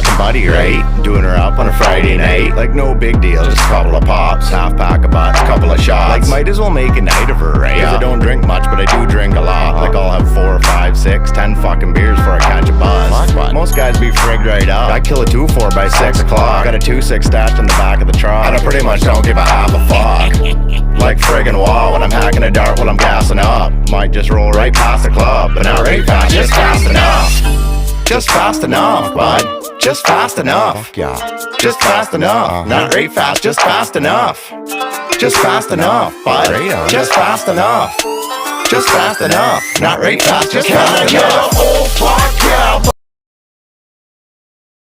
fucking buddy, right? Doing her up on a Friday night. Like no big deal, just a couple of pops, half pack of butts, couple of shots. Like might as well make a night of her, right? Yeah. 'Cause I don't drink much, but I do drink a lot. Like I'll have 4, 5, 6, 10 fucking beers before I catch a buzz. Most guys be frigged right up. I kill a 2-4 by 6 o'clock. Got a 2-6 stashed in the back of the truck, and I pretty much don't give a half a fuck. Like friggin' wall when I'm hacking a dart while I'm gassing up. Might just roll right past the club, but not right fast, just fast enough. Just fast enough, bud. Just fast enough. Yeah. Just fast enough. Not right fast, just fast enough. Just fast enough, bud. Just fast enough. Just fast enough. Not right fast, just fast enough. Can I get a oh fuck yeah?